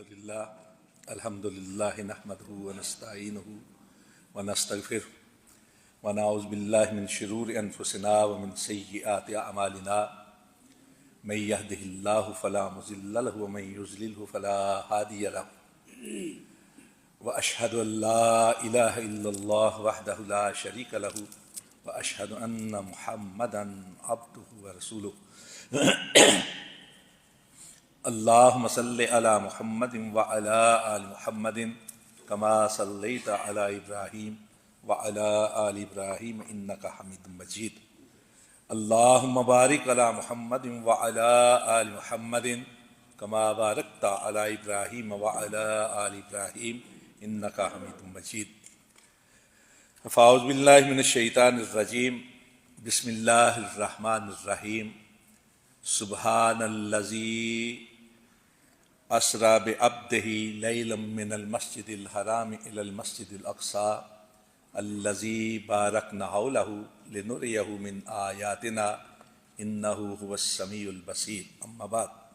الحمدللہ نحمدہ ونستعینہ ونستغفرہ ونعوذ باللہ من شرور انفسنا ومن سیئات اعمالنا من یہدہ اللہ فلا مضل لہ ومن یضللہ فلا ہادی لہ واشہد ان لا الہ الا اللہ وحدہ لا شریک لہ واشہد ان محمدا عبدہ ورسولہ اللہم صلی علی محمد وعلی آل محمد کما صلیت علی ابراہیم وعلی آل ابراہیم انکا حمید مجید اللہم بارک علی محمد وعلی آل محمد کما بارکت علی ابراہیم وعلی آل ابراہیم انکا حمید مجید فاعوذ باللہ من الشیطان الرجیم بسم اللہ الرحمن الرحیم سبحان الذی اسری بعبدہ لیلا من المسجد الحرام الی المسجد الاقصی الذی بارکنا حولہ لنریہ من آیاتنا انہ هو السمیع البصیر اما بعد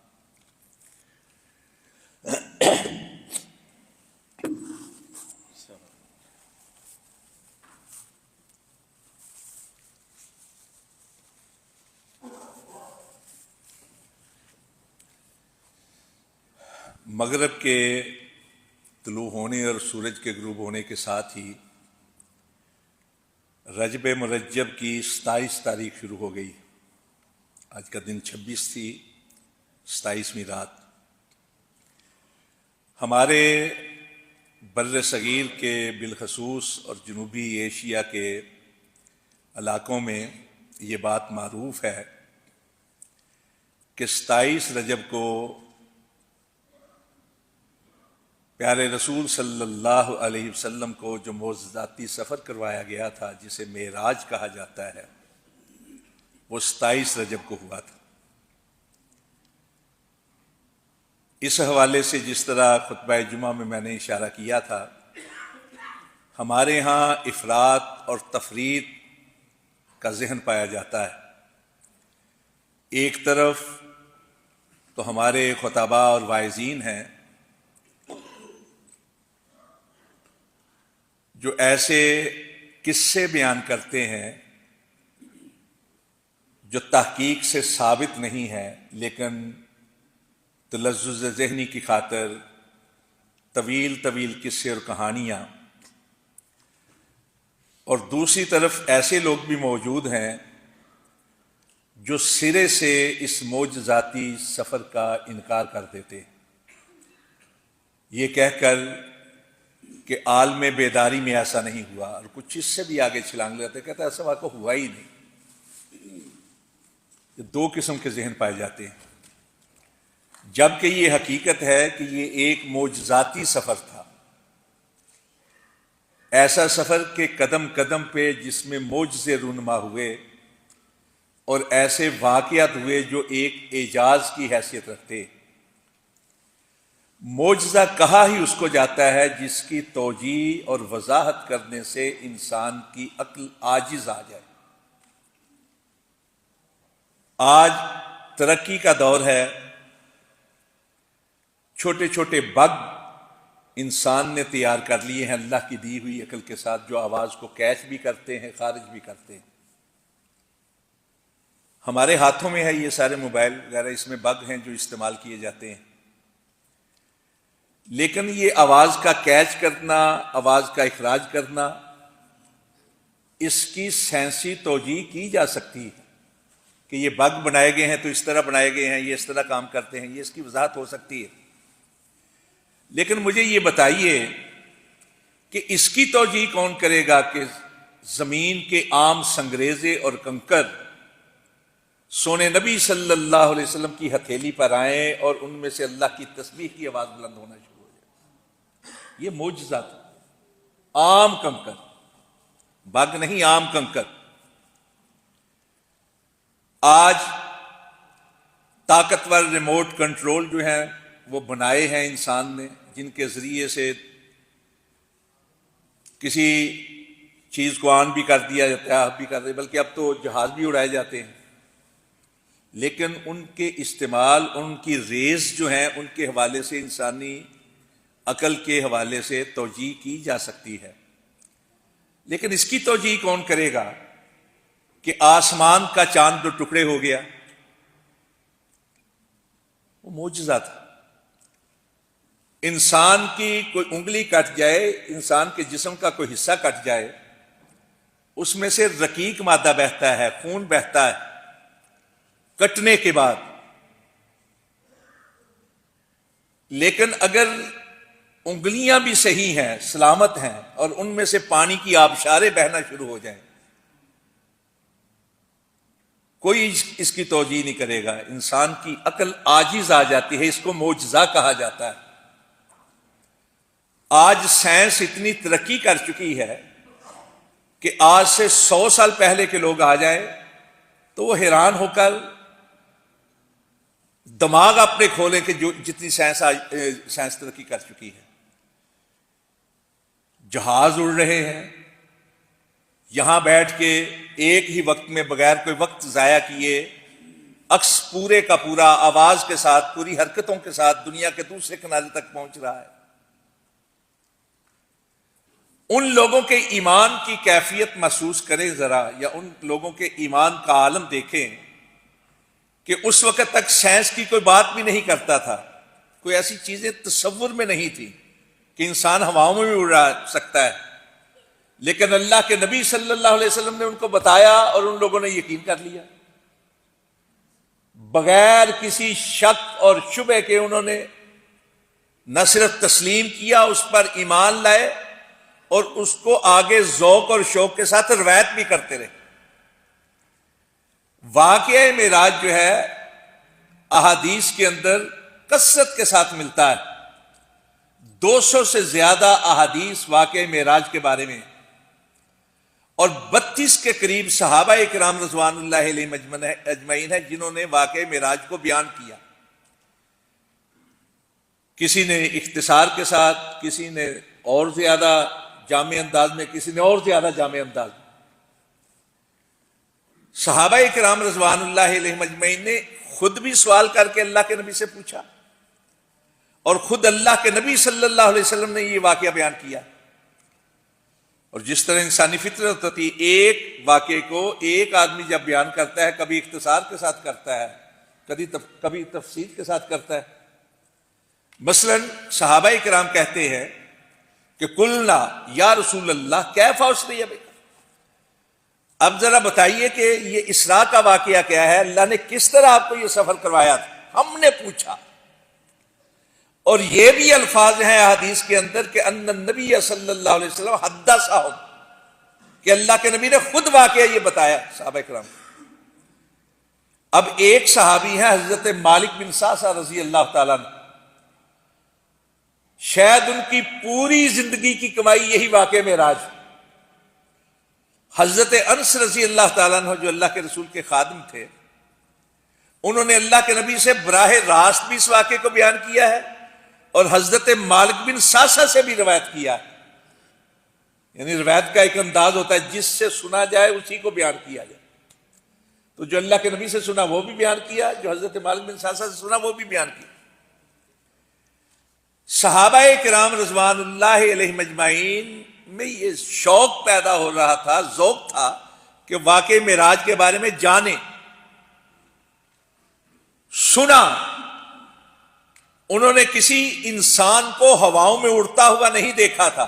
مغرب کے طلوع ہونے اور سورج کے غروب ہونے کے ساتھ ہی رجب مرجب کی 27 تاریخ شروع ہو گئی۔ آج کا دن 26 تھی، 27ویں رات۔ ہمارے بر صغیر کے بالخصوص اور جنوبی ایشیا کے علاقوں میں یہ بات معروف ہے کہ 27 رجب کو پیارے رسول صلی اللہ علیہ وسلم کو جو معجزاتی سفر کروایا گیا تھا، جسے معراج کہا جاتا ہے، وہ 27 رجب کو ہوا تھا۔ اس حوالے سے جس طرح خطبہ جمعہ میں نے اشارہ کیا تھا، ہمارے ہاں افراط اور تفریط کا ذہن پایا جاتا ہے۔ ایک طرف تو ہمارے خطباء اور واعظین ہیں جو ایسے قصے بیان کرتے ہیں جو تحقیق سے ثابت نہیں ہیں، لیکن تلذذ ذہنی کی خاطر طویل طویل قصے اور کہانیاں، اور دوسری طرف ایسے لوگ بھی موجود ہیں جو سرے سے اس معجزاتی سفر کا انکار کر دیتے، یہ کہہ کر کہ عالم بیداری میں ایسا نہیں ہوا، اور کچھ اس سے بھی آگے چھلانگ لیتے، کہتے ایسا واقعہ ہوا ہی نہیں۔ یہ دو قسم کے ذہن پائے جاتے ہیں، جبکہ یہ حقیقت ہے کہ یہ ایک معجزاتی سفر تھا، ایسا سفر کہ قدم قدم پہ جس میں معجزے رونما ہوئے اور ایسے واقعات ہوئے جو ایک اعجاز کی حیثیت رکھتے۔ معجزہ کہا ہی اس کو جاتا ہے جس کی توجیہ اور وضاحت کرنے سے انسان کی عقل عاجز آ جائے۔ آج ترقی کا دور ہے، چھوٹے چھوٹے بگ انسان نے تیار کر لیے ہیں اللہ کی دی ہوئی عقل کے ساتھ، جو آواز کو کیچ بھی کرتے ہیں، خارج بھی کرتے ہیں۔ ہمارے ہاتھوں میں ہے یہ سارے موبائل وغیرہ، اس میں بگ ہیں جو استعمال کیے جاتے ہیں، لیکن یہ آواز کا کیچ کرنا، آواز کا اخراج کرنا، اس کی سائنسی توجیہ کی جا سکتی ہے کہ یہ بگ بنائے گئے ہیں تو اس طرح بنائے گئے ہیں، یہ اس طرح کام کرتے ہیں، یہ اس کی وضاحت ہو سکتی ہے۔ لیکن مجھے یہ بتائیے کہ اس کی توجیہ کون کرے گا کہ زمین کے عام سنگریزے اور کنکر سونے نبی صلی اللہ علیہ وسلم کی ہتھیلی پر آئیں اور ان میں سے اللہ کی تسبیح کی آواز بلند ہونا شروع ہو جائے؟ یہ معجزہ تھا۔ عام کنکر، بگ نہیں، عام کنکر۔ آج طاقتور ریموٹ کنٹرول جو ہیں وہ بنائے ہیں انسان نے، جن کے ذریعے سے کسی چیز کو آن بھی کر دیا جاتا ہے، آف بھی کر دیا، بلکہ اب تو جہاز بھی اڑائے جاتے ہیں، لیکن ان کے استعمال، ان کی ریز جو ہیں، ان کے حوالے سے انسانی عقل کے حوالے سے توجیہ کی جا سکتی ہے، لیکن اس کی توجیہ کون کرے گا کہ آسمان کا چاند دو ٹکڑے ہو گیا؟ وہ معجزہ تھا۔ انسان کی کوئی انگلی کٹ جائے، انسان کے جسم کا کوئی حصہ کٹ جائے، اس میں سے رقیق مادہ بہتا ہے، خون بہتا ہے کٹنے کے بعد، لیکن اگر انگلیاں بھی صحیح ہیں، سلامت ہیں، اور ان میں سے پانی کی آبشاریں بہنا شروع ہو جائیں، کوئی اس کی توجیہ نہیں کرے گا۔ انسان کی عقل عاجز آ جاتی ہے، اس کو معجزہ کہا جاتا ہے۔ آج سائنس اتنی ترقی کر چکی ہے کہ آج سے 100 سال پہلے کے لوگ آ جائیں تو وہ حیران ہو کر دماغ اپنے کھولیں کہ جو جتنی سائنس ترقی کر چکی ہے۔ جہاز اڑ رہے ہیں، یہاں بیٹھ کے ایک ہی وقت میں بغیر کوئی وقت ضائع کیے عکس پورے کا پورا آواز کے ساتھ، پوری حرکتوں کے ساتھ دنیا کے دوسرے کنارے تک پہنچ رہا ہے۔ ان لوگوں کے ایمان کی کیفیت محسوس کریں ذرا، یا ان لوگوں کے ایمان کا عالم دیکھیں کہ اس وقت تک سائنس کی کوئی بات بھی نہیں کرتا تھا، کوئی ایسی چیزیں تصور میں نہیں تھی کہ انسان ہواؤں میں بھی اڑا سکتا ہے، لیکن اللہ کے نبی صلی اللہ علیہ وسلم نے ان کو بتایا اور ان لوگوں نے یقین کر لیا، بغیر کسی شک اور شبہ کے انہوں نے نہ صرف تسلیم کیا، اس پر ایمان لائے اور اس کو آگے ذوق اور شوق کے ساتھ روایت بھی کرتے رہے۔ واقعہ معراج جو ہے احادیث کے اندر کثرت کے ساتھ ملتا ہے، 200 سے زیادہ احادیث واقعہ معراج کے بارے میں، اور 32 کے قریب صحابہ کرام رضوان اللہ علیہم اجمعین ہیں جنہوں نے واقعہ معراج کو بیان کیا، کسی نے اختصار کے ساتھ، کسی نے اور زیادہ جامع انداز میں، کسی نے اور زیادہ جامع انداز میں۔ صحابہ کرام رضوان اللہ علیہم اجمعین نے خود بھی سوال کر کے اللہ کے نبی سے پوچھا، اور خود اللہ کے نبی صلی اللہ علیہ وسلم نے یہ واقعہ بیان کیا۔ اور جس طرح انسانی فطرت ہوتی، ایک واقعے کو ایک آدمی جب بیان کرتا ہے، کبھی اختصار کے ساتھ کرتا ہے، کبھی تفصیل کے ساتھ کرتا ہے۔ مثلا صحابہ کرام کہتے ہیں کہ قلنا یا رسول اللہ کیف اسری بک، اب ذرا بتائیے کہ یہ اسراء کا واقعہ کیا ہے، اللہ نے کس طرح آپ کو یہ سفر کروایا تھا؟ ہم نے پوچھا، اور یہ بھی الفاظ ہیں حدیث کے اندر کہ ان النبی صلی اللہ علیہ وسلم حدثہم، کہ اللہ کے نبی نے خود واقعہ یہ بتایا صحابہ کرام۔ اب ایک صحابی ہیں حضرت مالک بن سعصع رضی اللہ تعالیٰ عنہ، شاید ان کی پوری زندگی کی کمائی یہی واقعہ معراج۔ حضرت انس رضی اللہ تعالیٰ عنہ جو اللہ کے رسول کے خادم تھے، انہوں نے اللہ کے نبی سے براہ راست بھی اس واقعے کو بیان کیا ہے، اور حضرت مالک بن سعصع سے بھی روایت کیا ہے۔ یعنی روایت کا ایک انداز ہوتا ہے، جس سے سنا جائے اسی کو بیان کیا جائے۔ تو جو اللہ کے نبی سے سنا وہ بھی بیان کیا، جو حضرت مالک بن سعصع سے سنا وہ بھی بیان کیا۔ صحابہ کرام رضوان اللہ علیہم اجمعین میں یہ شوق پیدا ہو رہا تھا، ذوق تھا کہ واقعہ معراج کے بارے میں جانے، سنا۔ انہوں نے کسی انسان کو ہواؤں میں اڑتا ہوا نہیں دیکھا تھا،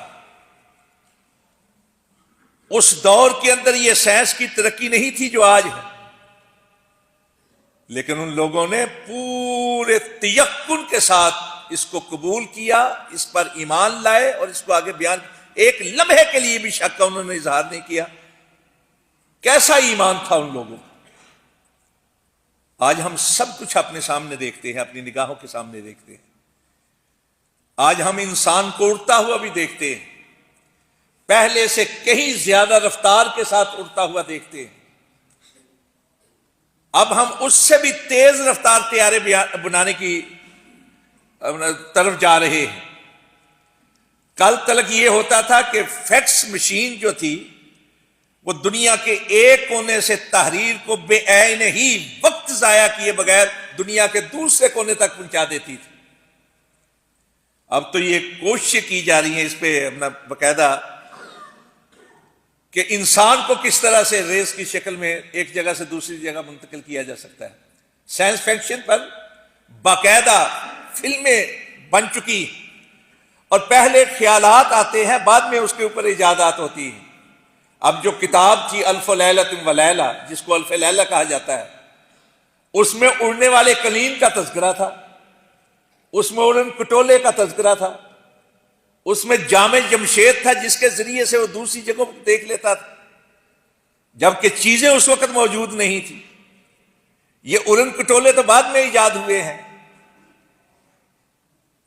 اس دور کے اندر یہ سائنس کی ترقی نہیں تھی جو آج ہے، لیکن ان لوگوں نے پورے تیقن کے ساتھ اس کو قبول کیا، اس پر ایمان لائے اور اس کو آگے بیان، ایک لمحے کے لیے بھی شک کا انہوں نے اظہار نہیں کیا۔ کیسا ایمان تھا ان لوگوں کا! آج ہم سب کچھ اپنے سامنے دیکھتے ہیں، اپنی نگاہوں کے سامنے دیکھتے ہیں۔ آج ہم انسان کو اڑتا ہوا بھی دیکھتے ہیں، پہلے سے کہیں زیادہ رفتار کے ساتھ اڑتا ہوا دیکھتے ہیں۔ اب ہم اس سے بھی تیز رفتار طیارے بنانے کی طرف جا رہے ہیں۔ کل تلک یہ ہوتا تھا کہ فیکس مشین جو تھی وہ دنیا کے ایک کونے سے تحریر کو بے عین ہی وقت ضائع کیے بغیر دنیا کے دوسرے کونے تک پہنچا دیتی تھی۔ اب تو یہ کوششیں کی جا رہی ہیں اس پہ اپنا باقاعدہ کہ انسان کو کس طرح سے ریس کی شکل میں ایک جگہ سے دوسری جگہ منتقل کیا جا سکتا ہے. سائنس فکشن پر باقاعدہ فلمیں بن چکی اور پہلے خیالات آتے ہیں، بعد میں اس کے اوپر ایجادات ہوتی ہیں. اب جو کتاب تھی الف لیلۃ و لیلہ، جس کو الف لیلہ کہا جاتا ہے، اس میں اڑنے والے قلین کا تذکرہ تھا، اس میں اڑن کٹولے کا تذکرہ تھا، اس میں جامع جمشید تھا جس کے ذریعے سے وہ دوسری جگہوں کو دیکھ لیتا تھا، جبکہ چیزیں اس وقت موجود نہیں تھی. یہ اڑن کٹولے تو بعد میں ایجاد ہوئے ہیں،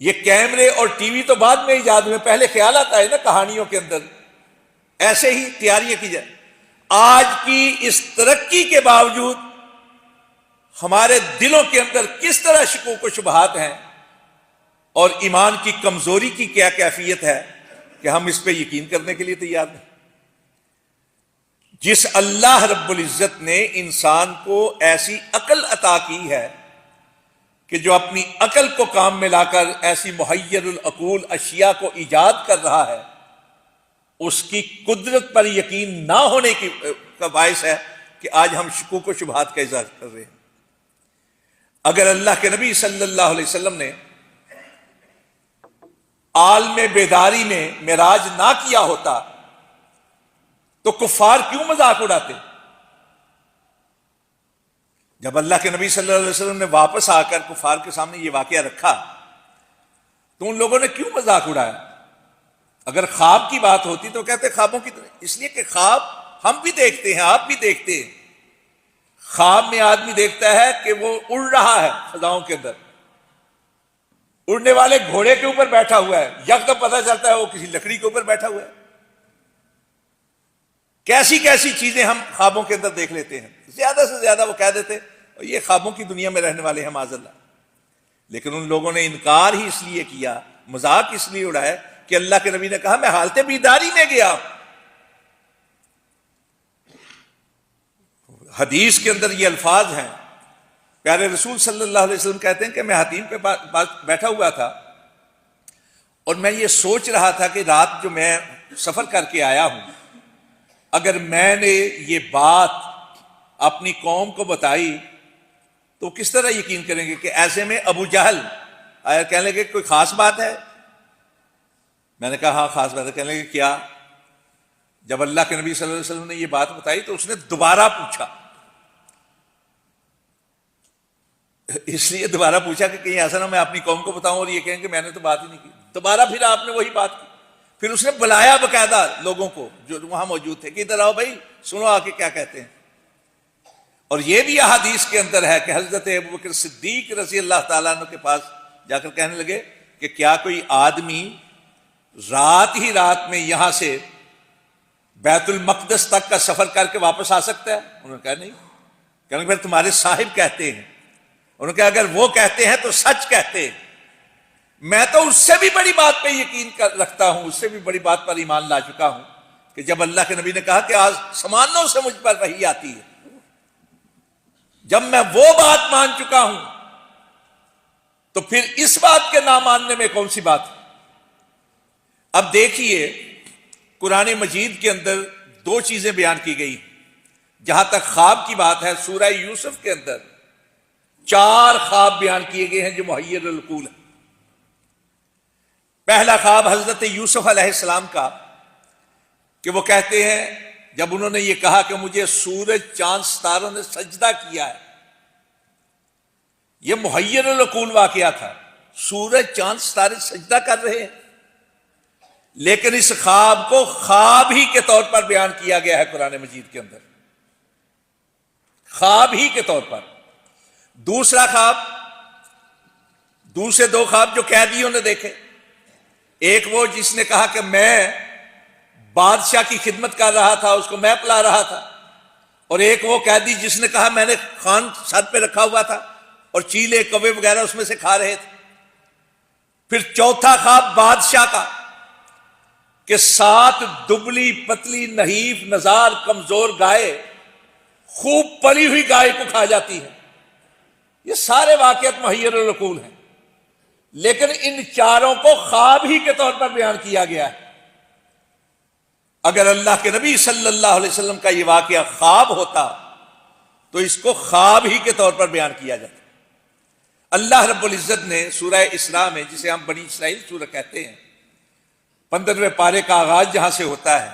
یہ کیمرے اور ٹی وی تو بعد میں ایجاد ہوئے. پہلے خیال آتا ہے نا کہانیوں کے اندر، ایسے ہی تیاریاں کی جائیں. آج کی اس ترقی کے باوجود ہمارے دلوں کے اندر کس طرح شکوک و شبہات ہیں اور ایمان کی کمزوری کی کیا کیفیت ہے کہ ہم اس پہ یقین کرنے کے لیے تیار نہیں. جس اللہ رب العزت نے انسان کو ایسی عقل عطا کی ہے کہ جو اپنی عقل کو کام میں لا کر ایسی محیر العقول اشیاء کو ایجاد کر رہا ہے، اس کی قدرت پر یقین نہ ہونے کا باعث ہے کہ آج ہم شکوک و شبہات کا اظہار کر رہے ہیں. اگر اللہ کے نبی صلی اللہ علیہ وسلم نے عالم بیداری میں معراج نہ کیا ہوتا تو کفار کیوں مذاق اڑاتے؟ جب اللہ کے نبی صلی اللہ علیہ وسلم نے واپس آ کر کفار کے سامنے یہ واقعہ رکھا تو ان لوگوں نے کیوں مذاق اڑایا؟ اگر خواب کی بات ہوتی تو کہتے خوابوں کی، اس لیے کہ خواب ہم بھی دیکھتے ہیں، آپ بھی دیکھتے ہیں. خواب میں آدمی دیکھتا ہے کہ وہ اڑ رہا ہے فضاؤں کے اندر، اڑنے والے گھوڑے کے اوپر بیٹھا ہوا ہے، یکدم پتہ چلتا ہے وہ کسی لکڑی کے اوپر بیٹھا ہوا ہے. کیسی کیسی چیزیں ہم خوابوں کے اندر دیکھ لیتے ہیں. زیادہ سے زیادہ وہ کہہ دیتے یہ خوابوں کی دنیا میں رہنے والے ہیں معاذ اللہ. لیکن ان لوگوں نے انکار ہی اس لیے کیا، مذاق اس لیے اڑایا کہ اللہ کے نبی نے کہا میں حالت بیداری میں گیا. حدیث کے اندر یہ الفاظ ہیں، پیارے رسول صلی اللہ علیہ وسلم کہتے ہیں کہ میں حتیم پہ بیٹھا ہوا تھا اور میں یہ سوچ رہا تھا کہ رات جو میں سفر کر کے آیا ہوں، اگر میں نے یہ بات اپنی قوم کو بتائی تو کس طرح یقین کریں گے کہ ایسے میں ابو جہل آیا کہنے لگے کوئی خاص بات ہے؟ میں نے کہا ہاں خاص بات ہے. کہنے لگے کیا؟ جب اللہ کے نبی صلی اللہ علیہ وسلم نے یہ بات بتائی تو اس نے دوبارہ پوچھا، اس لیے دوبارہ پوچھا کہ کہیں ایسا نہ میں اپنی قوم کو بتاؤں اور یہ کہیں کہ میں نے تو بات ہی نہیں کی. دوبارہ پھر آپ نے وہی بات کی. پھر اس نے بلایا باقاعدہ لوگوں کو جو وہاں موجود تھے کہ ادھر آؤ بھائی سنو آ کے کیا کہتے ہیں. اور یہ بھی احادیث کے اندر ہے کہ حضرت ابوبکر صدیق رضی اللہ تعالیٰ عنہ کے پاس جا کر کہنے لگے کہ کیا کوئی آدمی رات ہی رات میں یہاں سے بیت المقدس تک کا سفر کر کے واپس آ سکتا ہے؟ انہوں نے کہا نہیں. کہنے لگے پھر تمہارے صاحب کہتے ہیں. انہوں نے کہا اگر وہ کہتے ہیں تو سچ کہتے ہیں. میں تو اس سے بھی بڑی بات پہ یقین رکھتا ہوں، اس سے بھی بڑی بات پر ایمان لا چکا ہوں کہ جب اللہ کے نبی نے کہا کہ آج سمانوں سے مجھ پر وحی آتی ہے، جب میں وہ بات مان چکا ہوں تو پھر اس بات کے نہ ماننے میں کون سی بات ہے؟ اب دیکھیے قرآن مجید کے اندر دو چیزیں بیان کی گئی. جہاں تک خواب کی بات ہے، سورہ یوسف کے اندر 4 خواب بیان کیے گئے ہیں جو محیر العقول ہیں. پہلا خواب حضرت یوسف علیہ السلام کا کہ وہ کہتے ہیں جب انہوں نے یہ کہا کہ مجھے سورج چاند ستاروں نے سجدہ کیا ہے، یہ محیر العقول واقعہ تھا. سورج چاند ستارے سجدہ کر رہے ہیں، لیکن اس خواب کو خواب ہی کے طور پر بیان کیا گیا ہے قرآن مجید کے اندر، خواب ہی کے طور پر. دوسرا خواب، دوسرے 2 خواب جو قیدیوں نے دیکھے، ایک وہ جس نے کہا کہ میں بادشاہ کی خدمت کر رہا تھا، اس کو میں پلا رہا تھا، اور ایک وہ قیدی جس نے کہا میں نے خوان سر پہ رکھا ہوا تھا اور چیلے کوے وغیرہ اس میں سے کھا رہے تھے. پھر چوتھا خواب بادشاہ کا کہ 7 دبلی پتلی نحیف نزار کمزور گائے خوب پلی ہوئی گائے کو کھا جاتی ہے. یہ سارے واقعات محیر العقول ہیں. لیکن ان چاروں کو خواب ہی کے طور پر بیان کیا گیا ہے۔ اگر اللہ کے نبی صلی اللہ علیہ وسلم کا یہ واقعہ خواب ہوتا تو اس کو خواب ہی کے طور پر بیان کیا جاتا۔ اللہ رب العزت نے سورہ اسراء میں، جسے ہم بنی اسرائیل سورہ کہتے ہیں، 15ویں پارے کا آغاز جہاں سے ہوتا ہے،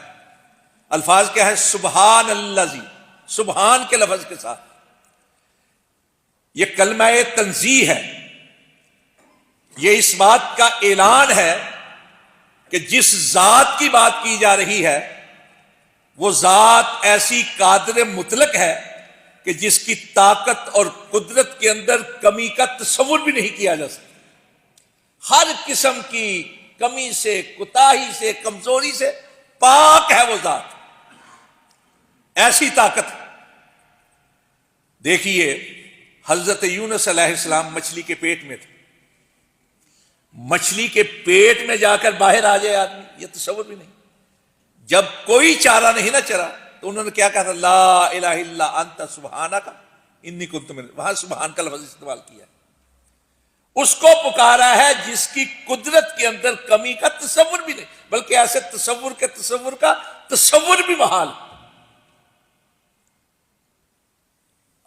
الفاظ کیا ہے؟ سبحان الذی، سبحان کے لفظ کے ساتھ یہ کلمہ تنزیہ ہے، یہ اس بات کا اعلان ہے کہ جس ذات کی بات کی جا رہی ہے وہ ذات ایسی قادر مطلق ہے کہ جس کی طاقت اور قدرت کے اندر کمی کا تصور بھی نہیں کیا جا سکتا۔ ہر قسم کی کمی سے، کوتاہی سے، کمزوری سے پاک ہے وہ ذات، ایسی طاقت ہے۔ دیکھیے حضرت یونس علیہ السلام مچھلی کے پیٹ میں تھے، مچھلی کے پیٹ میں جا کر باہر آ جائے آدمی، یہ تصور بھی نہیں۔ جب کوئی چارہ نہیں نہ چرا تو انہوں نے کیا کہا تھا؟ لا الہ الا انت سبحانک انی کنت من، وہاں سبحان کا لفظ استعمال کیا ہے۔ اس کو پکارا ہے جس کی قدرت کے اندر کمی کا تصور بھی نہیں، بلکہ ایسے تصور کے تصور کا تصور بھی محال۔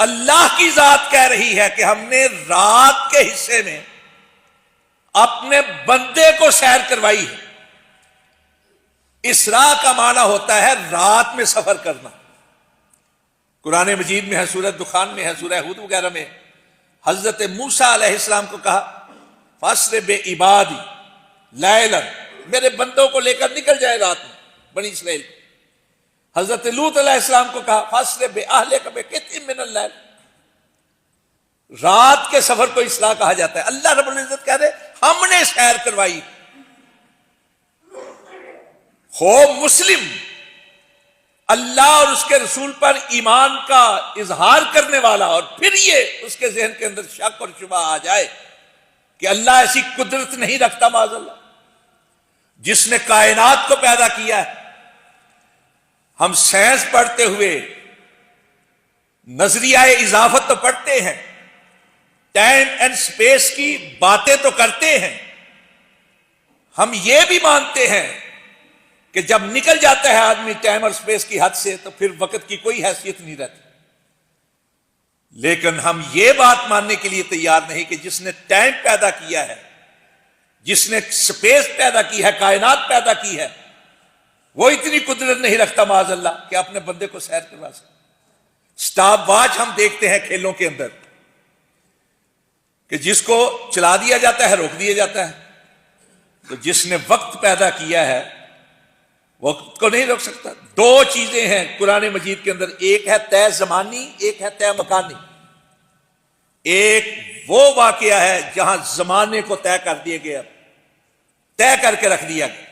اللہ کی ذات کہہ رہی ہے کہ ہم نے رات کے حصے میں اپنے بندے کو سیر کروائی ہے۔ اسراء کا معنی ہوتا ہے رات میں سفر کرنا۔ قرآن مجید میں ہے، سورہ دخان میں ہے، سورہ ہود وغیرہ میں حضرت موسیٰ علیہ السلام کو کہا فَأَسْرِ بِعِبَادِي لَيْلًا، میرے بندوں کو لے کر نکل جائے رات میں، بنی اسرائیل۔ حضرت لوط علیہ السلام کو کہا فَأَسْرِ بِأَهْلِكَ بِقِطْعٍ مِّنَ اللَّيْلِ، رات کے سفر کو اسراء کہا جاتا ہے۔ اللہ رب العزت کہہ رہے ہم نے سیر کروائی۔ ہو مسلم، اللہ اور اس کے رسول پر ایمان کا اظہار کرنے والا، اور پھر یہ اس کے ذہن کے اندر شک اور شبہ آ جائے کہ اللہ ایسی قدرت نہیں رکھتا معاذ اللہ، جس نے کائنات کو پیدا کیا ہے۔ ہم سائنس پڑھتے ہوئے نظریہ اضافت تو پڑھتے ہیں، ٹائم اینڈ سپیس کی باتیں تو کرتے ہیں، ہم یہ بھی مانتے ہیں کہ جب نکل جاتا ہے آدمی ٹائم اور سپیس کی حد سے تو پھر وقت کی کوئی حیثیت نہیں رہتی، لیکن ہم یہ بات ماننے کے لیے تیار نہیں کہ جس نے ٹائم پیدا کیا ہے، جس نے سپیس پیدا کی ہے، کائنات پیدا کی ہے، وہ اتنی قدرت نہیں رکھتا معاذ اللہ کہ اپنے بندے کو سیر کروا سکے۔ سٹاپ واچ ہم دیکھتے ہیں کھیلوں کے اندر کہ جس کو چلا دیا جاتا ہے، روک دیا جاتا ہے، تو جس نے وقت پیدا کیا ہے وقت کو نہیں روک سکتا۔ دو چیزیں ہیں قرآن مجید کے اندر، ایک ہے طے زمانی، ایک ہے طے مکانی۔ ایک وہ واقعہ ہے جہاں زمانے کو طے کر دیا گیا، طے کر کے رکھ دیا گیا،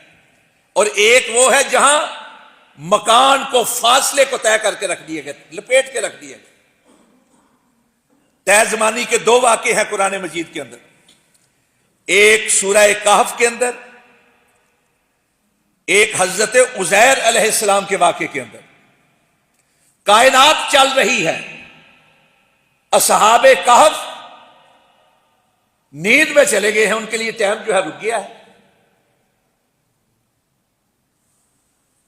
اور ایک وہ ہے جہاں مکان کو، فاصلے کو طے کر کے رکھ دیا گیا، لپیٹ کے رکھ دیا گیا۔ طے زمانی کے دو واقعے ہیں قرآن مجید کے اندر، ایک سورہ کہف کے اندر، ایک حضرت عزیر علیہ السلام کے واقعے کے اندر۔ کائنات چل رہی ہے، اصحاب کہف نیند میں چلے گئے ہیں، ان کے لیے ٹائم جو ہے رک گیا ہے۔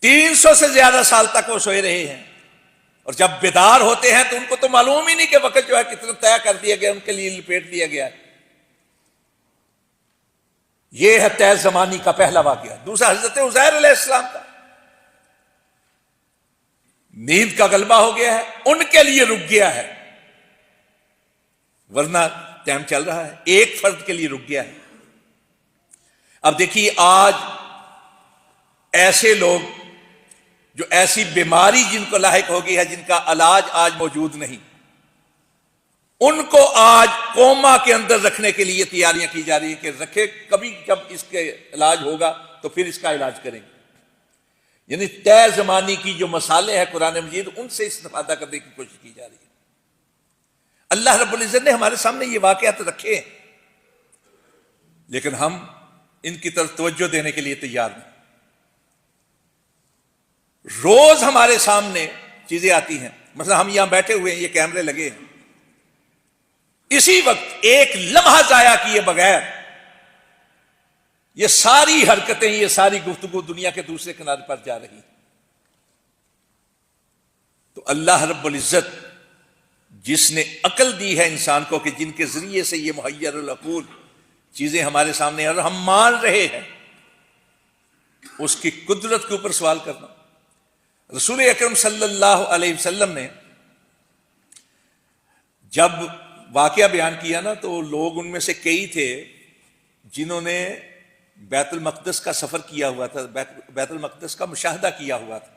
300 سے زیادہ سال تک وہ سوئے رہے ہیں، اور جب بیدار ہوتے ہیں تو ان کو تو معلوم ہی نہیں کہ وقت جو ہے کتنا طے کر دیا گیا، ان کے لیے لپیٹ دیا گیا ہے۔ یہ ہے طے زمانی کا پہلا واقعہ۔ دوسرا حضرت عزیر علیہ السلام کا، نیند کا غلبہ ہو گیا ہے، ان کے لیے رک گیا ہے، ورنہ ٹائم چل رہا ہے، ایک فرد کے لیے رک گیا ہے۔ اب دیکھیے آج ایسے لوگ جو ایسی بیماری جن کو لاحق ہو گئی ہے، جن کا علاج آج موجود نہیں، ان کو آج کوما کے اندر رکھنے کے لیے تیاریاں کی جا رہی ہیں کہ رکھے، کبھی جب اس کے علاج ہوگا تو پھر اس کا علاج کریں گے۔ یعنی طے زمانی کی جو مسالے ہیں قرآن مجید، ان سے استفادہ کرنے کی کوشش کی جا رہی ہے۔ اللہ رب العزت نے ہمارے سامنے یہ واقعات رکھے ہیں، لیکن ہم ان کی طرف توجہ دینے کے لیے تیار نہیں۔ روز ہمارے سامنے چیزیں آتی ہیں، مثلا ہم یہاں بیٹھے ہوئے ہیں، یہ کیمرے لگے ہیں، اسی وقت ایک لمحہ ضائع کیے بغیر یہ ساری حرکتیں، یہ ساری گفتگو دنیا کے دوسرے کنارے پر جا رہی. تو اللہ رب العزت جس نے عقل دی ہے انسان کو کہ جن کے ذریعے سے یہ محیر العقول چیزیں ہمارے سامنے اور ہم مان رہے ہیں، اس کی قدرت کے اوپر سوال کرنا. رسول اکرم صلی اللہ علیہ وسلم نے جب واقعہ بیان کیا نا، تو لوگ ان میں سے کئی تھے جنہوں نے بیت المقدس کا سفر کیا ہوا تھا، بیت المقدس کا مشاہدہ کیا ہوا تھا،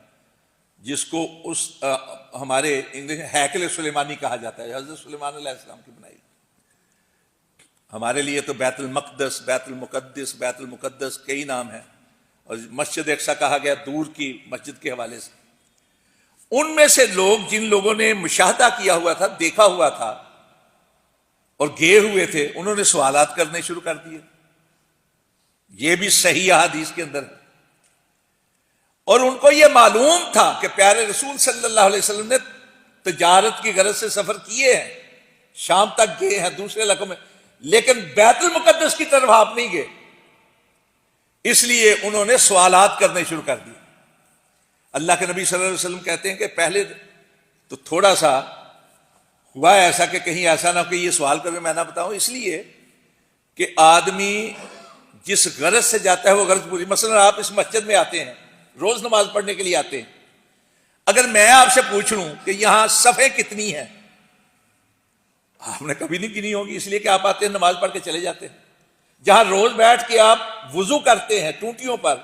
جس کو ہمارے انگلش ہیکل سلیمانی کہا جاتا ہے، حضرت سلیمان علیہ السلام کی بنائی. ہمارے لیے تو بیت المقدس، بیت المقدس، بیت المقدس کئی نام ہیں، اور مسجد اقصی کہا گیا دور کی مسجد کے حوالے سے. ان میں سے لوگ جن لوگوں نے مشاہدہ کیا ہوا تھا، دیکھا ہوا تھا اور گئے ہوئے تھے، انہوں نے سوالات کرنے شروع کر دیے. یہ بھی صحیح احادیث کے اندر ہے. اور ان کو یہ معلوم تھا کہ پیارے رسول صلی اللہ علیہ وسلم نے تجارت کی غرض سے سفر کیے ہیں، شام تک گئے ہیں دوسرے علاقوں میں، لیکن بیت المقدس کی طرف آپ نہیں گئے. اس لیے انہوں نے سوالات کرنے شروع کر دیے. اللہ کے نبی صلی اللہ علیہ وسلم کہتے ہیں کہ پہلے تو تھوڑا سا ہوا ایسا کہ کہیں ایسا نہ ہو کہ یہ سوال کر کے میں نہ بتاؤں، اس لیے کہ آدمی جس غرض سے جاتا ہے وہ غرض پوری. مثلا آپ اس مسجد میں آتے ہیں، روز نماز پڑھنے کے لیے آتے ہیں. اگر میں آپ سے پوچھ لوں کہ یہاں صفیں کتنی ہیں، آپ نے کبھی نہیں گنی ہوگی، اس لیے کہ آپ آتے ہیں نماز پڑھ کے چلے جاتے ہیں. جہاں روز بیٹھ کے آپ وضو کرتے ہیں ٹوٹیوں پر،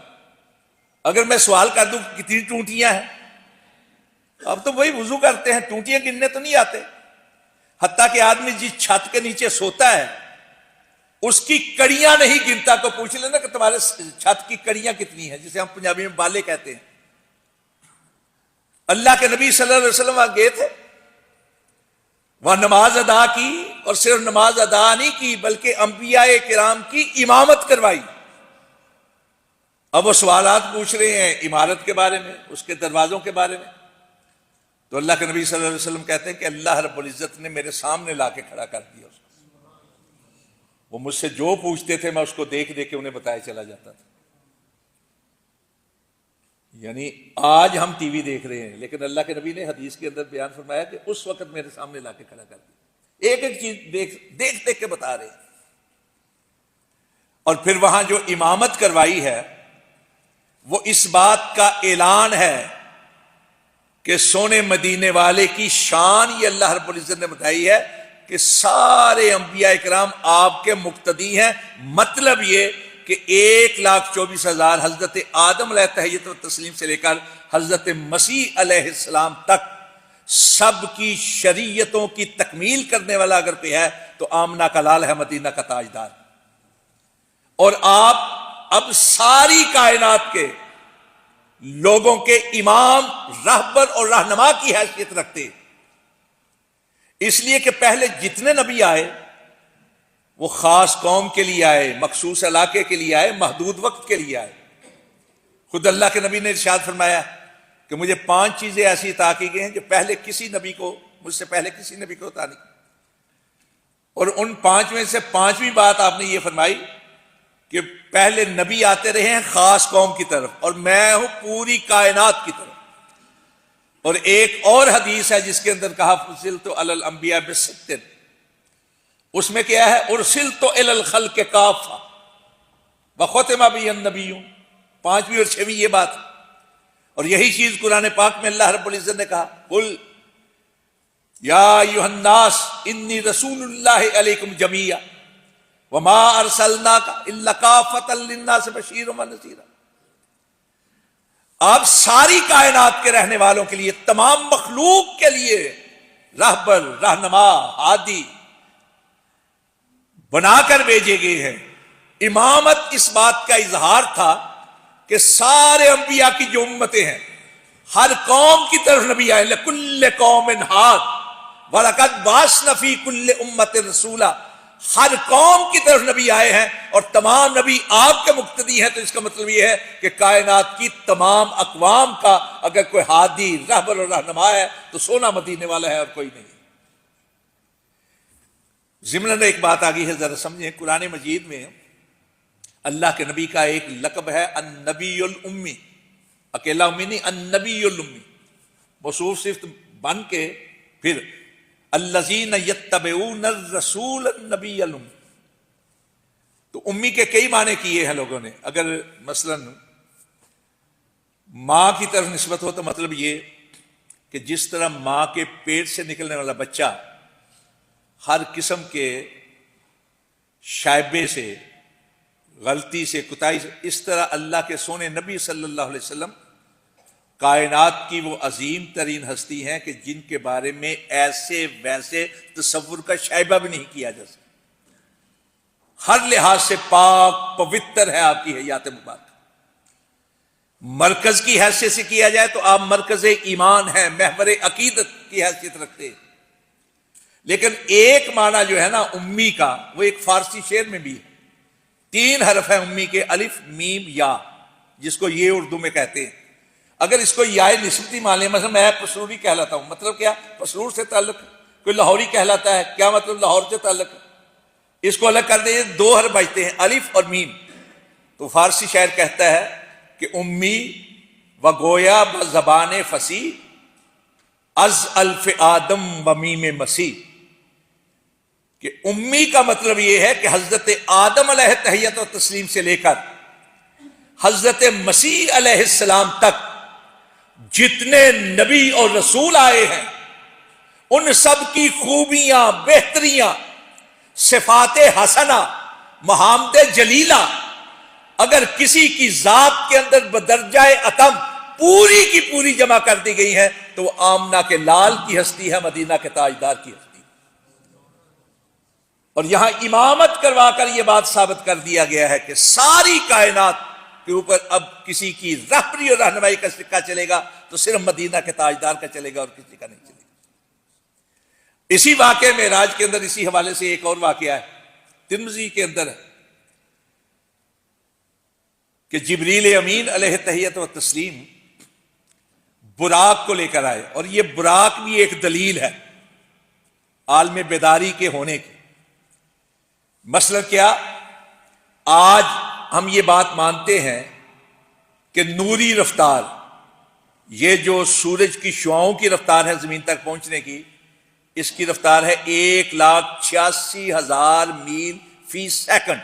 اگر میں سوال کر دوں کہ کتنی ٹوٹیاں ہیں، اب تو وہی وضو کرتے ہیں، ٹوٹیاں گننے تو نہیں آتے. حتیٰ کہ آدمی جس چھت کے نیچے سوتا ہے اس کی کڑیاں نہیں گنتا. کو پوچھ لینا کہ تمہارے چھت کی کڑیاں کتنی ہیں، جسے ہم پنجابی میں بالے کہتے ہیں. اللہ کے نبی صلی اللہ علیہ وسلم وہاں گئے تھے، وہاں نماز ادا کی، اور صرف نماز ادا نہیں کی بلکہ انبیاء کرام کی امامت کروائی. اب وہ سوالات پوچھ رہے ہیں عمارت کے بارے میں، اس کے دروازوں کے بارے میں. تو اللہ کے نبی صلی اللہ علیہ وسلم کہتے ہیں کہ اللہ رب العزت نے میرے سامنے لا کے کھڑا کر دیا. وہ مجھ سے جو پوچھتے تھے میں اس کو دیکھ دیکھ کے انہیں بتایا چلا جاتا تھا. یعنی آج ہم ٹی وی دیکھ رہے ہیں، لیکن اللہ کے نبی نے حدیث کے اندر بیان فرمایا کہ اس وقت میرے سامنے لا کے کھڑا کر دیا. ایک ایک چیز دیکھ دیکھ کے بتا رہے ہیں. اور پھر وہاں جو امامت کروائی ہے وہ اس بات کا اعلان ہے کہ سونے مدینے والے کی شان یہ اللہ رب العزت نے بتائی ہے کہ سارے انبیاء کرام آپ کے مقتدی ہیں. مطلب یہ کہ 1,24,000 حضرت آدم علیہ تحیت و تسلیم سے لے کر حضرت مسیح علیہ السلام تک سب کی شریعتوں کی تکمیل کرنے والا اگر کوئی ہے تو آمنہ کا لال ہے، مدینہ کا تاجدار. اور آپ اب ساری کائنات کے لوگوں کے امام، رہبر اور رہنما کی حیثیت رکھتے. اس لیے کہ پہلے جتنے نبی آئے وہ خاص قوم کے لیے آئے، مخصوص علاقے کے لیے آئے، محدود وقت کے لیے آئے. خود اللہ کے نبی نے ارشاد فرمایا کہ مجھے 5 چیزیں ایسی عطا کی گئی ہیں جو پہلے کسی نبی کو، مجھ سے پہلے کسی نبی کو عطا نہیں. اور ان 5 میں سے 5ویں بات آپ نے یہ فرمائی کہ پہلے نبی آتے رہے ہیں خاص قوم کی طرف، اور میں ہوں پوری کائنات کی طرف. اور ایک اور حدیث ہے جس کے اندر کہا ارسلت علی الانبیاء بست، اس میں کیا ہے ارسلت الی الخلق کافہ وختم بی النبیون. 5ویں اور 6ویں یہ بات. اور یہی چیز قرآن پاک میں اللہ رب العزت نے کہا قل یا ایھا الناس انی رسول اللہ علیکم جمیعا وما ارسلناک الا کافۃ للناس بشیرا ونذیرا. آپ ساری کائنات کے رہنے والوں کے لیے، تمام مخلوق کے لیے رہبر، رہنما، ہادی بنا کر بھیجے گئے ہیں. امامت اس بات کا اظہار تھا کہ سارے انبیاء کی جو امتیں ہیں ہر قوم کی طرف نبی آئے. لکل قوم ہاد وَلَقَدْ بَعَثْنَا فِي كُلِّ أُمَّةٍ رَسُولًا. ہر قوم کی طرف نبی آئے ہیں اور تمام نبی آپ کے مقتدی ہیں. تو اس کا مطلب یہ ہے کہ کائنات کی تمام اقوام کا اگر کوئی ہادی، رہبر اور رہنما ہے تو سونا مدینے والا ہے اور کوئی نہیں. ضمن ایک بات آگئی ہے، ذرا سمجھیں. قرآن مجید میں اللہ کے نبی کا ایک لقب ہے النبی الامی، اکیلا امی نہیں، النبی الامی، موصوف صرف بن کے پھر الذین یتبعون الرسول النبی الامی۔ تو امی کے کئی معنی کیے ہیں لوگوں نے۔ اگر مثلا ماں کی طرف نسبت ہو تو مطلب یہ کہ جس طرح ماں کے پیٹ سے نکلنے والا بچہ ہر قسم کے شائبے سے، غلطی سے، کوتاہی سے، اس طرح اللہ کے سونے نبی صلی اللہ علیہ وسلم کائنات کی وہ عظیم ترین ہستی ہیں کہ جن کے بارے میں ایسے ویسے تصور کا شائبہ بھی نہیں کیا جا سکتا۔ ہر لحاظ سے پاک پوتر ہے آپ کی حیات مبارکہ۔ مرکز کی حیثیت سے کیا جائے تو آپ مرکز ایمان ہیں، محور عقیدت کی حیثیت رکھتے ہیں۔ لیکن ایک معنی جو ہے نا امی کا، وہ ایک فارسی شعر میں بھی ہے۔ 3 حرف ہیں امی کے، الف میم یا، جس کو یہ اردو میں کہتے ہیں۔ اگر اس کو یا نسبتی مان لیں، مثلا میں پسروری کہلاتا ہوں، مطلب کیا؟ پسرور سے تعلق۔ کوئی لاہوری کہلاتا ہے، کیا مطلب؟ لاہور سے تعلق۔ اس کو الگ کر دیں، 2 حرف بچتے ہیں، الف اور میم۔ تو فارسی شاعر کہتا ہے کہ امی و گویا بزبان فصیح از الف آدم و میم مسیح، کہ امی کا مطلب یہ ہے کہ حضرت آدم علیہ تحیت و تسلیم سے لے کر حضرت مسیح علیہ السلام تک جتنے نبی اور رسول آئے ہیں ان سب کی خوبیاں، بہتریاں، صفات حسنہ، محامد جلیلہ اگر کسی کی ذات کے اندر بدرجہ اتم پوری کی پوری جمع کر دی گئی ہیں تو وہ آمنہ کے لال کی ہستی ہے، مدینہ کے تاجدار کی ہستی۔ اور یہاں امامت کروا کر یہ بات ثابت کر دیا گیا ہے کہ ساری کائنات کے اوپر اب کسی کی رہبری اور رہنمائی کا سکہ چلے گا تو صرف مدینہ کے تاجدار کا چلے گا اور کسی کا نہیں چلے گا۔ اسی واقعے معراج کے اندر اسی حوالے سے ایک اور واقعہ ہے، ترمذی کے اندر ہے کہ جبریل امین علیہ تحیت و تسلیم براق کو لے کر آئے، اور یہ براق بھی ایک دلیل ہے عالم بیداری کے ہونے کی۔ مثلا کیا؟ آج ہم یہ بات مانتے ہیں کہ نوری رفتار، یہ جو سورج کی شعاؤں کی رفتار ہے زمین تک پہنچنے کی، اس کی رفتار ہے 1,86,000 میل فی سیکنڈ۔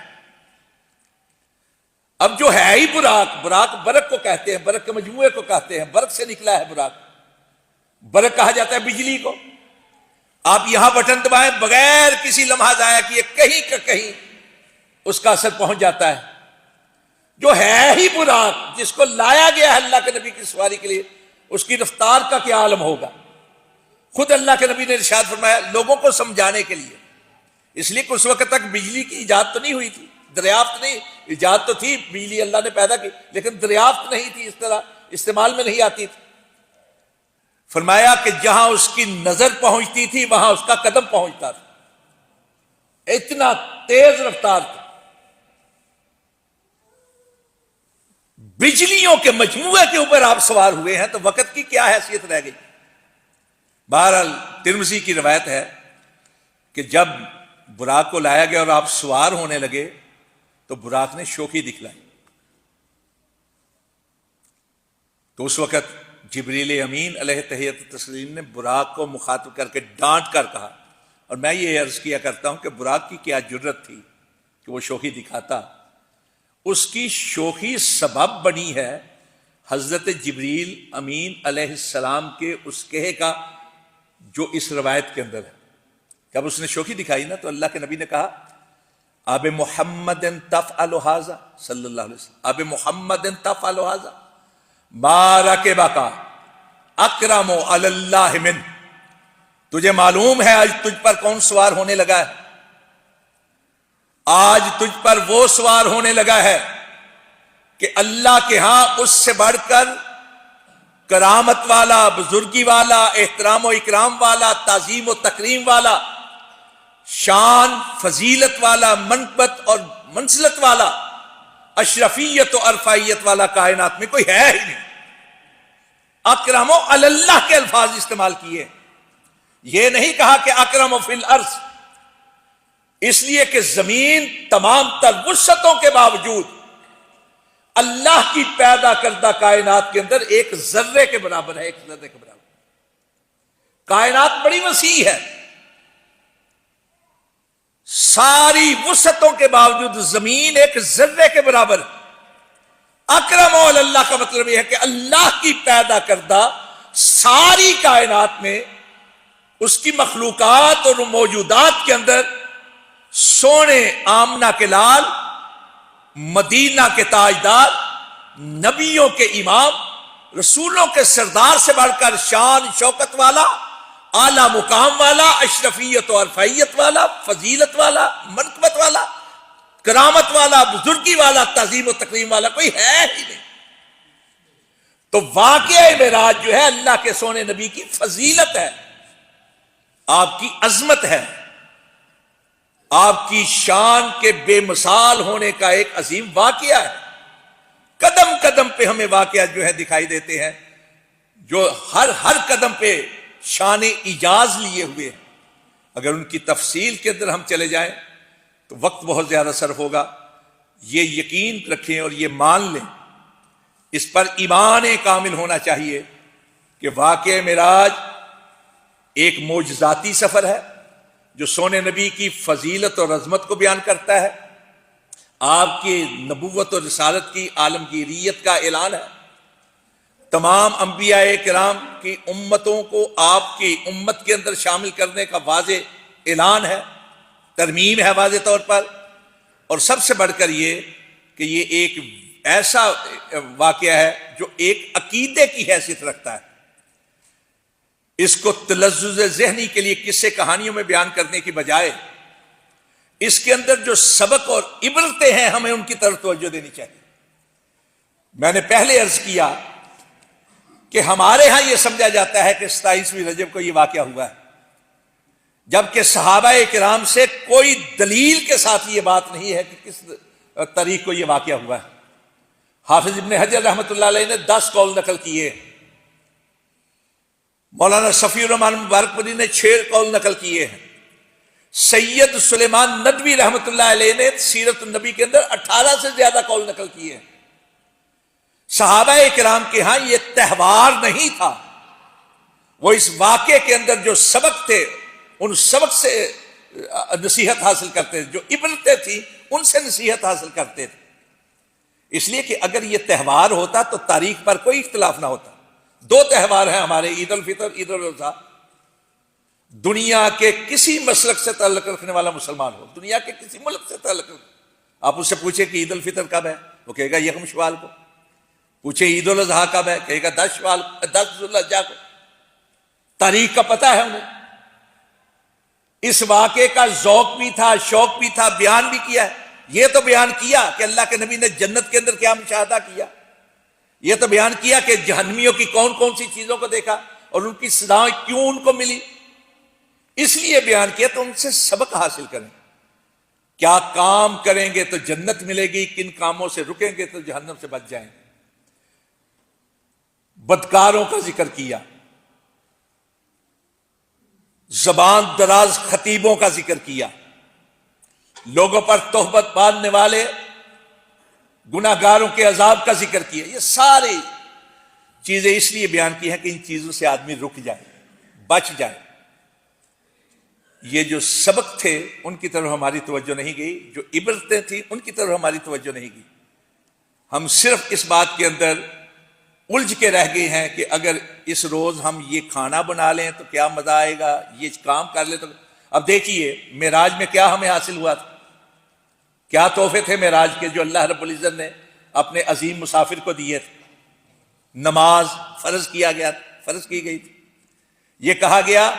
اب جو ہے ہی براق برق کو کہتے ہیں، برق کے مجموعے کو کہتے ہیں، برق سے نکلا ہے براق۔ برق کہا جاتا ہے بجلی کو۔ آپ یہاں بٹن دبائیں، بغیر کسی لمحہ ضائع کیے کہیں کا کہیں اس کا اثر پہنچ جاتا ہے۔ جو ہے ہی براق، جس کو لایا گیا ہے اللہ کے نبی کی سواری کے لیے، اس کی رفتار کا کیا عالم ہوگا؟ خود اللہ کے نبی نے ارشاد فرمایا لوگوں کو سمجھانے کے لیے، اس لیے کہ اس وقت تک بجلی کی ایجاد تو نہیں ہوئی تھی، دریافت نہیں، ایجاد تو تھی، بجلی اللہ نے پیدا کی لیکن دریافت نہیں تھی، اس طرح استعمال میں نہیں آتی تھی۔ فرمایا کہ جہاں اس کی نظر پہنچتی تھی وہاں اس کا قدم پہنچتا تھا، اتنا تیز رفتار تھی۔ بجلیوں کے مجموعے کے اوپر آپ سوار ہوئے ہیں تو وقت کی کیا حیثیت رہ گئی؟ بہرحال ترمذی کی روایت ہے کہ جب براق کو لایا گیا اور آپ سوار ہونے لگے تو براق نے شوخی دکھلائی۔ تو اس وقت جبریل امین علیہ تحیت تسلیم نے براق کو مخاطب کر کے ڈانٹ کر کہا، اور میں یہ عرض کیا کرتا ہوں کہ براق کی کیا جرت تھی کہ وہ شوخی دکھاتا؟ اس کی شوخی سبب بنی ہے حضرت جبریل امین علیہ السلام کے اس کہے کا جو اس روایت کے اندر ہے۔ جب اس نے شوخی دکھائی نا تو اللہ کے نبی نے کہا اب محمد تفعل ھذا، صلی اللہ علیہ وسلم، اب محمد تفعل ھذا ما رکبک اکرم علی اللہ من، تجھے معلوم ہے آج تجھ پر کون سوار ہونے لگا ہے؟ آج تجھ پر وہ سوار ہونے لگا ہے کہ اللہ کے ہاں اس سے بڑھ کر کرامت والا، بزرگی والا، احترام و اکرام والا، تعظیم و تکریم والا، شان فضیلت والا، منقبت اور منزلت والا، اشرفیت و عرفائیت والا کائنات میں کوئی ہے ہی نہیں۔ اکرم و علی اللہ کے الفاظ استعمال کیے، یہ نہیں کہا کہ اکرم و فی الارض۔ اس لیے کہ زمین تمام تر وسعتوں کے باوجود اللہ کی پیدا کردہ کائنات کے اندر ایک ذرے کے برابر ہے، ایک ذرے کے برابر۔ کائنات بڑی وسیع ہے، ساری وسعتوں کے باوجود زمین ایک ذرے کے برابر ہے۔ اکرم اللہ کا مطلب یہ ہے کہ اللہ کی پیدا کردہ ساری کائنات میں، اس کی مخلوقات اور موجودات کے اندر سونے آمنہ کے لال، مدینہ کے تاجدار، نبیوں کے امام، رسولوں کے سردار سے بڑھ کر شان شوکت والا، اعلی مقام والا، اشرفیت و عرفیت والا، فضیلت والا، منقبت والا، کرامت والا، بزرگی والا، تعظیم و تکریم والا کوئی ہے ہی نہیں۔ تو واقعہ معراج جو ہے اللہ کے سونے نبی کی فضیلت ہے، آپ کی عظمت ہے، آپ کی شان کے بے مثال ہونے کا ایک عظیم واقعہ ہے۔ قدم قدم پہ ہمیں واقعات جو ہے دکھائی دیتے ہیں، جو ہر قدم پہ شان اعجاز لیے ہوئے ہیں۔ اگر ان کی تفصیل کے اندر ہم چلے جائیں تو وقت بہت زیادہ صرف ہوگا۔ یہ یقین رکھیں اور یہ مان لیں، اس پر ایمان کامل ہونا چاہیے کہ واقعہ معراج ایک معجزاتی سفر ہے جو سونے نبی کی فضیلت اور عظمت کو بیان کرتا ہے، آپ کی نبوت اور رسالت کی عالمگیریت کا اعلان ہے، تمام انبیاء کرام کی امتوں کو آپ کی امت کے اندر شامل کرنے کا واضح اعلان ہے، ترمیم ہے واضح طور پر، اور سب سے بڑھ کر یہ کہ یہ ایک ایسا واقعہ ہے جو ایک عقیدے کی حیثیت رکھتا ہے۔ اس کو تلذذ ذہنی کے لیے قصے کہانیوں میں بیان کرنے کی بجائے اس کے اندر جو سبق اور عبرتیں ہیں ہمیں ان کی طرف توجہ دینی چاہیے۔ میں نے پہلے عرض کیا کہ ہمارے ہاں یہ سمجھا جاتا ہے کہ 27ویں رجب کو یہ واقعہ ہوا ہے، جبکہ صحابہ کرام سے کوئی دلیل کے ساتھ یہ بات نہیں ہے کہ کس تاریخ کو یہ واقعہ ہوا ہے۔ حافظ ابن حجر رحمۃ اللہ علیہ نے 10 قول نقل کیے، مولانا صفی الرحمان مبارک پوری نے 6 قول نقل کیے ہیں، سید سلیمان ندوی رحمۃ اللہ علیہ نے سیرت النبی کے اندر 18 سے زیادہ قول نقل کیے ہیں۔ صحابہ کرام کے ہاں یہ تہوار نہیں تھا، وہ اس واقعے کے اندر جو سبق تھے ان سبق سے نصیحت حاصل کرتے تھے، جو عبرتیں تھیں ان سے نصیحت حاصل کرتے تھے۔ اس لیے کہ اگر یہ تہوار ہوتا تو تاریخ پر کوئی اختلاف نہ ہوتا۔ 2 تہوار ہیں ہمارے، عید الفطر، عید الاضحیٰ۔ دنیا کے کسی مسلک سے تعلق رکھنے والا مسلمان ہو، دنیا کے کسی ملک سے تعلق رکھنے، آپ اس سے پوچھیں کہ عید الفطر کب ہے، وہ کہے گا یکم شوال کو۔ پوچھے عید الاضحیٰ کب ہے، کہے گا 10 ذو الحجہ کو۔ تاریخ کا پتہ ہے انہیں۔ اس واقعے کا ذوق بھی تھا، شوق بھی تھا، بیان بھی کیا ہے۔ یہ تو بیان کیا کہ اللہ کے نبی نے جنت کے اندر کیا مشاہدہ کیا، یہ تو بیان کیا کہ جہنمیوں کی کون کون سی چیزوں کو دیکھا اور ان کی سزائیں کیوں ان کو ملی۔ اس لیے بیان کیا تو ان سے سبق حاصل کریں، کیا کام کریں گے تو جنت ملے گی، کن کاموں سے رکیں گے تو جہنم سے بچ جائیں گے۔ بدکاروں کا ذکر کیا، زبان دراز خطیبوں کا ذکر کیا، لوگوں پر تہمت باندھنے والے گناہ گاروں کے عذاب کا ذکر کیا۔ یہ ساری چیزیں اس لیے بیان کی ہیں کہ ان چیزوں سے آدمی رک جائے، بچ جائے۔ یہ جو سبق تھے ان کی طرف ہماری توجہ نہیں گئی، جو عبرتیں تھیں ان کی طرف ہماری توجہ نہیں گئی۔ ہم صرف اس بات کے اندر الجھ کے رہ گئے ہیں کہ اگر اس روز ہم یہ کھانا بنا لیں تو کیا مزہ آئے گا، یہ کام کر لیں تو۔ اب دیکھیے معراج میں کیا ہمیں حاصل ہوا تھا، کیا تحفے تھے معراج کے جو اللہ رب العزت نے اپنے عظیم مسافر کو دیے تھے۔ نماز فرض کیا گیا، فرض کی گئی تھی۔ یہ کہا گیا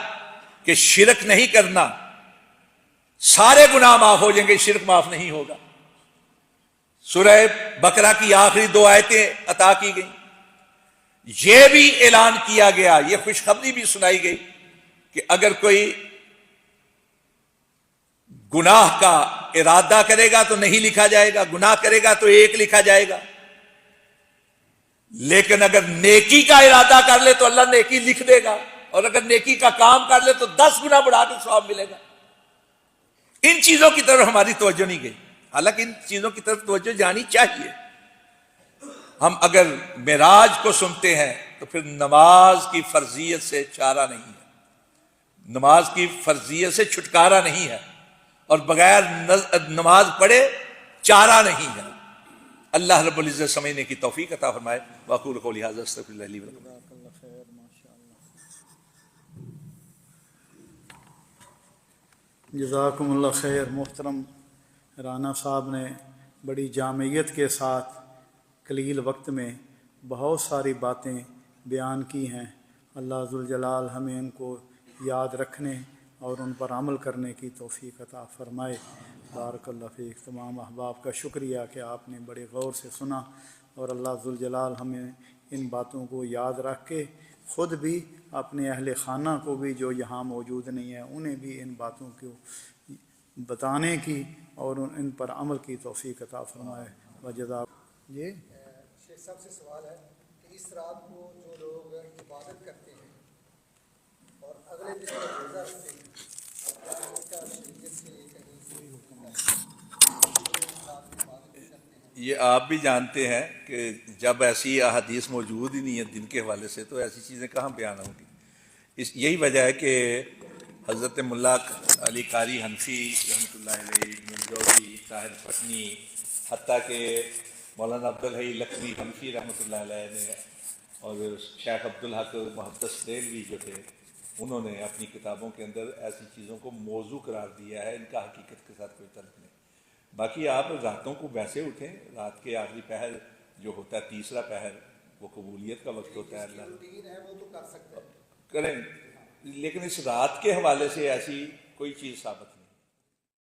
کہ شرک نہیں کرنا، سارے گناہ معاف ہو جائیں گے، شرک معاف نہیں ہوگا۔ سورہ بقرہ کی آخری 2 آیتیں عطا کی گئیں۔ یہ بھی اعلان کیا گیا، یہ خوشخبری بھی سنائی گئی کہ اگر کوئی گناہ کا ارادہ کرے گا تو نہیں لکھا جائے گا، گناہ کرے گا تو 1 لکھا جائے گا، لیکن اگر نیکی کا ارادہ کر لے تو اللہ نیکی لکھ دے گا، اور اگر نیکی کا کام کر لے تو 10 گنا بڑھا کے ثواب ملے گا۔ ان چیزوں کی طرف ہماری توجہ نہیں گئی، حالانکہ ان چیزوں کی طرف توجہ جانی چاہیے۔ ہم اگر معراج کو سنتے ہیں تو پھر نماز کی فرضیت سے چارہ نہیں ہے، نماز کی فرضیت سے چھٹکارا نہیں ہے، اور بغیر نماز پڑھے چارہ نہیں ہے۔ اللہ رب العزت سمجھنے کی توفیق عطا فرمائے۔ واقول قولی ھذا استغفر اللہ لی ولکم۔ جزاکم اللہ خیر۔ محترم رانا صاحب نے بڑی جامعیت کے ساتھ قلیل وقت میں بہت ساری باتیں بیان کی ہیں۔ اللہ ذوالجلال ہمیں ان کو یاد رکھنے اور ان پر عمل کرنے کی توفیق عطا فرمائے۔ بارک اللہ فیک۔ تمام احباب کا شکریہ کہ آپ نے بڑے غور سے سنا، اور اللہ ذوالجلال ہمیں ان باتوں کو یاد رکھ کے خود بھی اپنے اہل خانہ کو بھی جو یہاں موجود نہیں ہیں انہیں بھی ان باتوں کو بتانے کی اور ان پر عمل کی توفیق عطا فرمائے۔ وجزاک جی شیخ صاحب سے سوال ہے کہ اس رات کو جو لوگ عبادت کرتے ہیں اور اگلے دن کا روزہ رکھتے ہیں، کیا اس کا شریعت سے کہیں کوئی حکم ہے؟ یہ آپ بھی جانتے ہیں کہ جب ایسی احادیث موجود ہی نہیں ہے دن کے حوالے سے تو ایسی چیزیں کہاں بیان ہوں گی۔ یہی وجہ ہے کہ حضرت ملا علی قاری حنفی رحمۃ اللہ علیہ، ابن جوزی، طاہر پٹنی، حتیٰ کہ مولانا عبدالحی لکھوی حنفی رحمۃ اللہ علیہ نے، اور شیخ عبدالحق محدث دہلوی جو تھے، انہوں نے اپنی کتابوں کے اندر ایسی چیزوں کو موضوع قرار دیا ہے، ان کا حقیقت کے ساتھ کوئی تعلق نہیں۔ باقی آپ راتوں کو ویسے اٹھیں، رات کے آخری پہر جو ہوتا ہے تیسرا پہر وہ قبولیت کا وقت ہوتا ہے، اللہ روٹین ہے وہ تو کر سکتے ہیں، کریں، لیکن اس رات کے حوالے سے ایسی کوئی چیز ثابت نہیں۔